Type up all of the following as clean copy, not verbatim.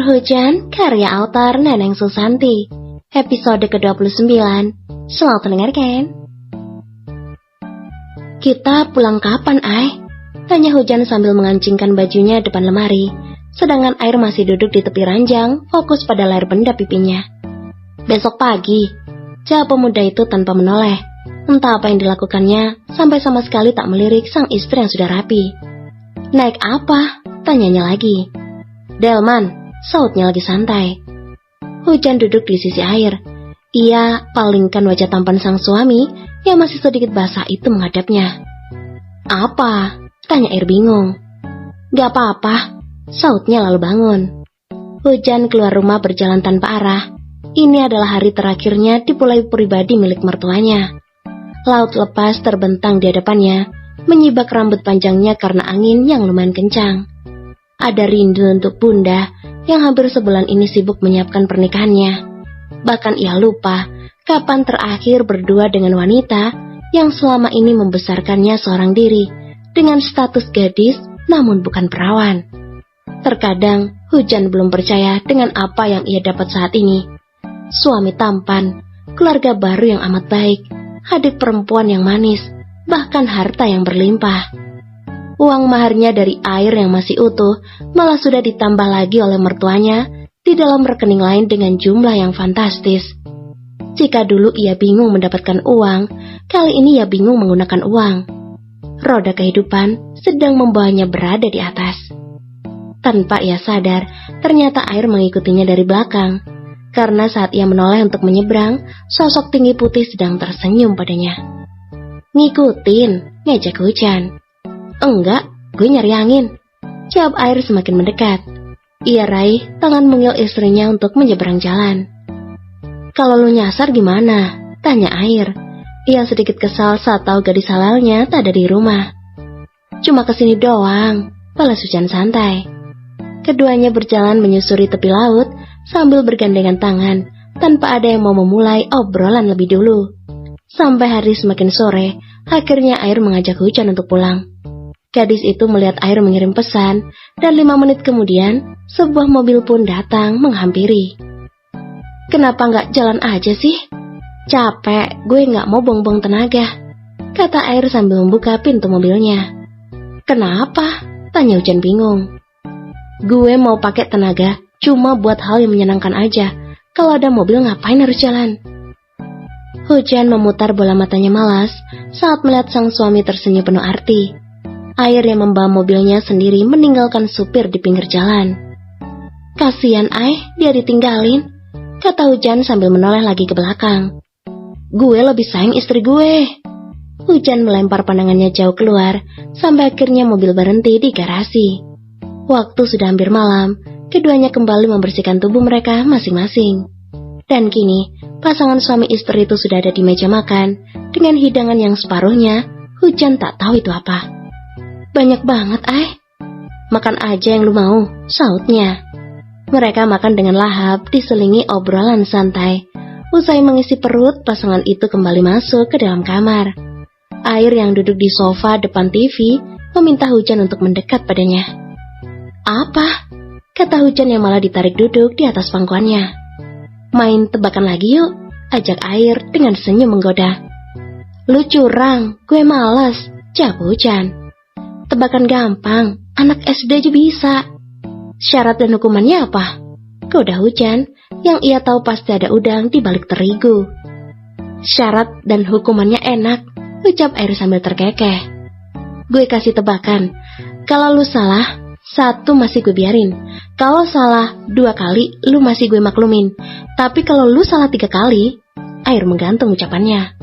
Hujan, karya autor Neneng Susanti. Episode ke-29. Selamat mendengarkan. Kita pulang kapan, Ai? Tanya Hujan sambil mengancingkan bajunya depan lemari, sedangkan Air masih duduk di tepi ranjang, fokus pada layar benda pipinya. Besok pagi, jawab pemuda itu tanpa menoleh. Entah apa yang dilakukannya, sampai sama sekali tak melirik sang istri yang sudah rapi. Naik apa? Tanyanya lagi. Delman, sautnya lagi santai. Hujan duduk di sisi Air. Ia palingkan wajah tampan sang suami yang masih sedikit basah itu menghadapnya. Apa? Tanya Air bingung. Gak apa-apa, sautnya lalu bangun. Hujan keluar rumah berjalan tanpa arah. Ini adalah hari terakhirnya di pulau pribadi milik mertuanya. Laut lepas terbentang di hadapannya, menyibak rambut panjangnya karena angin yang lumayan kencang. Ada rindu untuk bunda yang hampir sebulan ini sibuk menyiapkan pernikahannya. Bahkan ia lupa kapan terakhir berdua dengan wanita yang selama ini membesarkannya seorang diri dengan status gadis namun bukan perawan. Terkadang Hujan belum percaya dengan apa yang ia dapat saat ini. Suami tampan, keluarga baru yang amat baik, adik perempuan yang manis, bahkan harta yang berlimpah. Uang maharnya dari Air yang masih utuh malah sudah ditambah lagi oleh mertuanya di dalam rekening lain dengan jumlah yang fantastis. Jika dulu ia bingung mendapatkan uang, kali ini ia bingung menggunakan uang. Roda kehidupan sedang membawanya berada di atas. Tanpa ia sadar, ternyata Air mengikutinya dari belakang. Karena saat ia menoleh untuk menyeberang, sosok tinggi putih sedang tersenyum padanya. Ngikutin, ngejek Hujan. Enggak, gue nyari angin, jawab Air semakin mendekat. Ia raih tangan mungil istrinya untuk menyeberang jalan. Kalau lu nyasar gimana? Tanya Air. Ia sedikit kesal saat tahu gadis halalnya tak ada di rumah. Cuma kesini doang, balas Hujan santai. Keduanya berjalan menyusuri tepi laut sambil bergandengan tangan, tanpa ada yang mau memulai obrolan lebih dulu. Sampai hari semakin sore, akhirnya Air mengajak Hujan untuk pulang. Gadis itu melihat Air mengirim pesan, dan 5 menit kemudian, sebuah mobil pun datang menghampiri. Kenapa nggak jalan aja sih? Capek, gue nggak mau buang-buang tenaga, kata Air sambil membuka pintu mobilnya. Kenapa? Tanya Hujan bingung. Gue mau pakai tenaga cuma buat hal yang menyenangkan aja. Kalau ada mobil ngapain harus jalan? Hujan memutar bola matanya malas saat melihat sang suami tersenyum penuh arti. Air yang membawa mobilnya sendiri meninggalkan supir di pinggir jalan. Kasian dia ditinggalin, kata Hujan sambil menoleh lagi ke belakang. Gue lebih sayang istri gue. Hujan melempar pandangannya jauh keluar sampai akhirnya mobil berhenti di garasi. Waktu sudah hampir malam, keduanya kembali membersihkan tubuh mereka masing-masing. Dan kini, pasangan suami istri itu sudah ada di meja makan, dengan hidangan yang separuhnya, Hujan tak tahu itu apa. Banyak banget, Makan aja yang lu mau, sautnya. Mereka makan dengan lahap, diselingi obrolan santai. Usai mengisi perut, pasangan itu kembali masuk ke dalam kamar. Air yang duduk di sofa depan TV, meminta Hujan untuk mendekat padanya. Apa? Kata Hujan yang malah ditarik duduk di atas pangkuannya. Main tebakan lagi yuk, ajak Air dengan senyum menggoda. Lu curang, gue malas, jawab Hujan. Tebakan gampang, anak SD aja bisa. Syarat dan hukumannya apa? Goda Hujan, yang ia tahu pasti ada udang di balik terigu. Syarat dan hukumannya enak, ucap Air sambil terkekeh. Gue kasih tebakan, kalau lu salah, 1 masih gue biarin. Kalau salah 2 kali, lu masih gue maklumin. Tapi kalau lu salah 3 kali, Air menggantung ucapannya.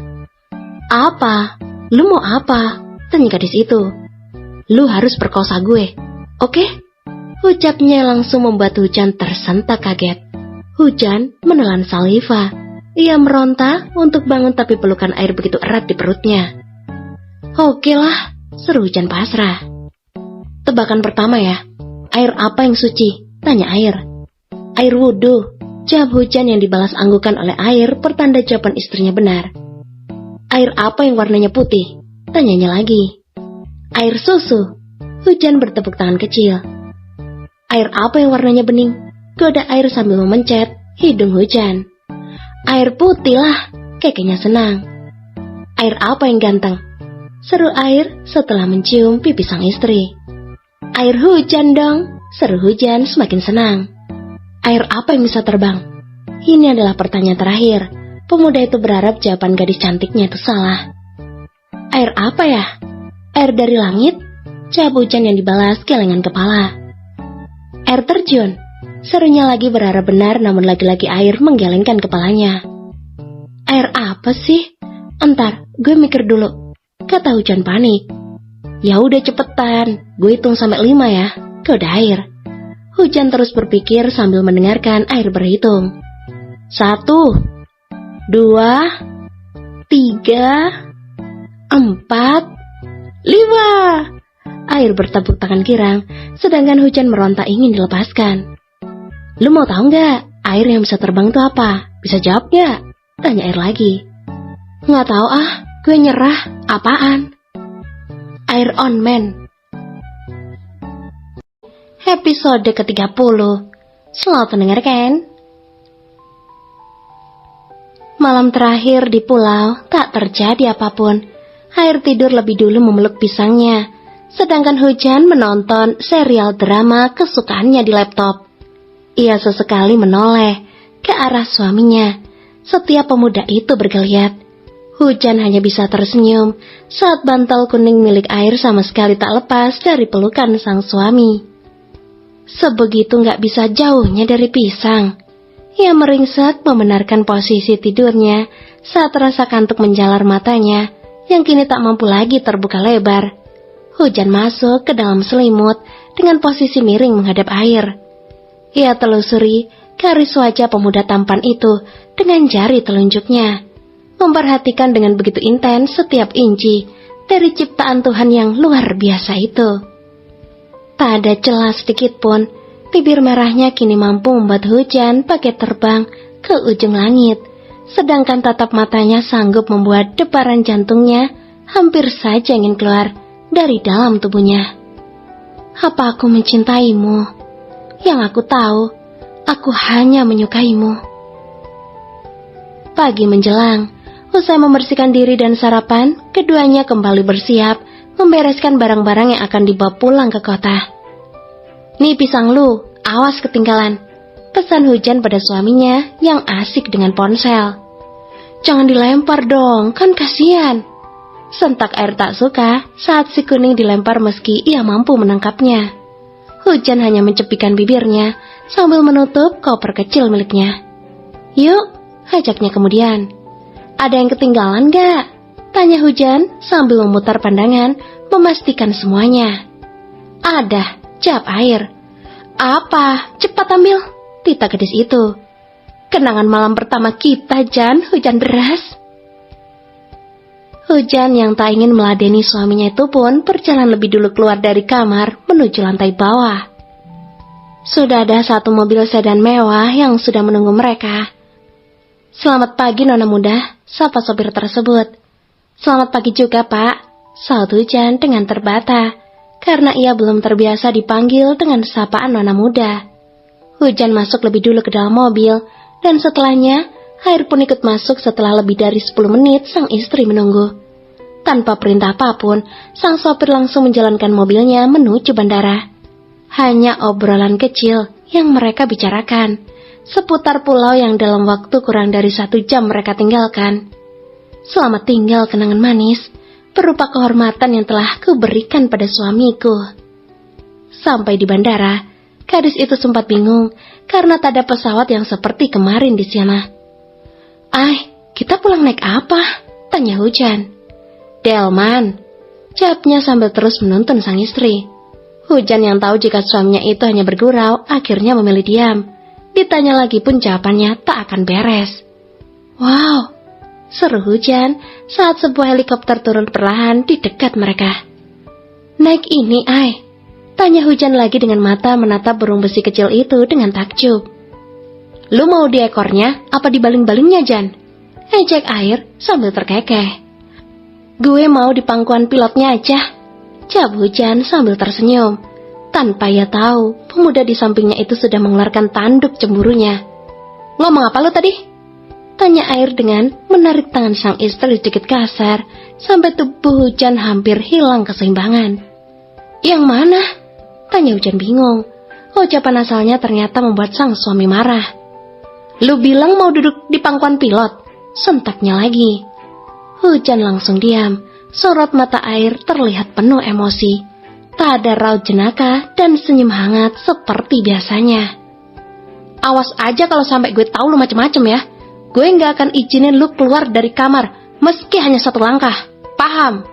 Apa? Lu mau apa? Tanya gadis itu. Lu harus perkosa gue, oke? Ucapnya langsung membuat Hujan tersentak kaget. Hujan menelan saliva. Ia meronta untuk bangun tapi pelukan Air begitu erat di perutnya. Oke lah, seru Hujan pasrah. Tebakan pertama ya, air apa yang suci? Tanya Air. Air wudhu, jawab Hujan yang dibalas anggukan oleh Air pertanda jawaban istrinya benar. Air apa yang warnanya putih? Tanyanya lagi. Air susu, Hujan bertepuk tangan kecil. Air apa yang warnanya bening? goda air sambil memencet hidung Hujan. Air putih lah, kekenya senang. Air apa yang ganteng? Seru air setelah mencium pipi sang istri. Air hujan dong, seru Hujan semakin senang. Air apa yang bisa terbang? Ini adalah pertanyaan terakhir. Pemuda itu berharap jawaban gadis cantiknya itu salah. Air apa ya? Air dari langit? Jawab Hujan yang dibalas gelengan kepala. Air terjun? Serunya lagi berharap benar, namun lagi-lagi air menggelengkan kepalanya. Air apa sih? Entar, gue mikir dulu, kata Hujan panik. Ya udah cepetan, gue hitung sampai 5 ya, goda air. Hujan terus berpikir sambil mendengarkan air berhitung. 1, 2, 3, 4, 5. Air bertepuk tangan girang, sedangkan Hujan meronta ingin dilepaskan. Lu mau tahu nggak, air yang bisa terbang itu apa? Bisa jawab nggak? Tanya air lagi. Nggak tahu ah, gue nyerah. Apaan? Air on man. Episode ke-30. Selamat mendengarkan. Malam terakhir di pulau, tak terjadi apapun. Air tidur lebih dulu memeluk pisangnya, sedangkan Hujan menonton serial drama kesukaannya di laptop. Ia sesekali menoleh ke arah suaminya. Setiap pemuda itu bergeliat. Hujan hanya bisa tersenyum saat bantal kuning milik air sama sekali tak lepas dari pelukan sang suami. Sebegitu gak bisa jauhnya dari pisang. Ia meringsek membenarkan posisi tidurnya saat rasa kantuk menjalar matanya yang kini tak mampu lagi terbuka lebar. Hujan masuk ke dalam selimut dengan posisi miring menghadap air. Ia telusuri garis wajah pemuda tampan itu dengan jari telunjuknya, memperhatikan dengan begitu intens setiap inci dari ciptaan Tuhan yang luar biasa itu. Tak ada celah sedikit pun, bibir merahnya kini mampu membuat Hujan bagai terbang ke ujung langit, sedangkan tatap matanya sanggup membuat debaran jantungnya hampir saja ingin keluar dari dalam tubuhnya. Apa aku mencintaimu? Yang aku tahu, aku hanya menyukaimu. Pagi menjelang, usai membersihkan diri dan sarapan, keduanya kembali bersiap membereskan barang-barang yang akan dibawa pulang ke kota. Nih pisang lu, awas ketinggalan, pesan Hujan pada suaminya yang asik dengan ponsel. Jangan dilempar dong, kan kasihan. Sentak air tak suka saat si kuning dilempar meski ia mampu menangkapnya. Hujan hanya mencepikan bibirnya sambil menutup koper kecil miliknya. Yuk, ajaknya kemudian. Ada yang ketinggalan gak? Tanya Hujan sambil memutar pandangan memastikan semuanya. Ada, jawab air. Apa? Cepat ambil, tita gadis itu. Kenangan malam pertama kita, Jan, hujan deras. Hujan yang tak ingin meladeni suaminya itu pun berjalan lebih dulu keluar dari kamar menuju lantai bawah. Sudah ada satu mobil sedan mewah yang sudah menunggu mereka. Selamat pagi Nona muda, sapa sopir tersebut. Selamat pagi juga Pak, saut Hujan dengan terbata, karena ia belum terbiasa dipanggil dengan sapaan Nona muda. Hujan masuk lebih dulu ke dalam mobil, dan setelahnya air pun ikut masuk setelah lebih dari 10 menit sang istri menunggu. Tanpa perintah apapun, sang sopir langsung menjalankan mobilnya menuju bandara. Hanya obrolan kecil yang mereka bicarakan, seputar pulau yang dalam waktu kurang dari 1 jam mereka tinggalkan. Selamat tinggal kenangan manis, berupa kehormatan yang telah kuberikan pada suamiku. Sampai di bandara, gadis itu sempat bingung karena tak ada pesawat yang seperti kemarin di sana. Kita pulang naik apa? Tanya Hujan. Delman, jawabnya sambil terus menuntun sang istri. Hujan yang tahu jika suaminya itu hanya bergurau, akhirnya memilih diam. Ditanya lagi pun jawabannya tak akan beres. Wow, seru Hujan saat sebuah helikopter turun perlahan di dekat mereka. Naik ini, tanya Hujan lagi dengan mata menatap burung besi kecil itu dengan takjub. Lu mau di ekornya apa di baling-balingnya, Jan? Ejek air sambil terkekeh. Gue mau di pangkuan pilotnya aja, jawab Hujan sambil tersenyum. Tanpa ia tahu, pemuda di sampingnya itu sudah mengeluarkan tanduk cemburunya. "Ngomong apa lo tadi?" tanya Air dengan menarik tangan sang istri sedikit kasar, sampai tubuh Hujan hampir hilang keseimbangan. "Yang mana?" tanya Hujan bingung. Ucapan asalnya ternyata membuat sang suami marah. "Lu bilang mau duduk di pangkuan pilot?" sentaknya lagi. Hujan langsung diam. Sorot mata Air terlihat penuh emosi. Tak ada raut jenaka dan senyum hangat seperti biasanya. "Awas aja kalau sampai gue tahu lu macem-macem ya. Gue gak akan izinin lu keluar dari kamar, meski hanya 1 langkah. Paham?"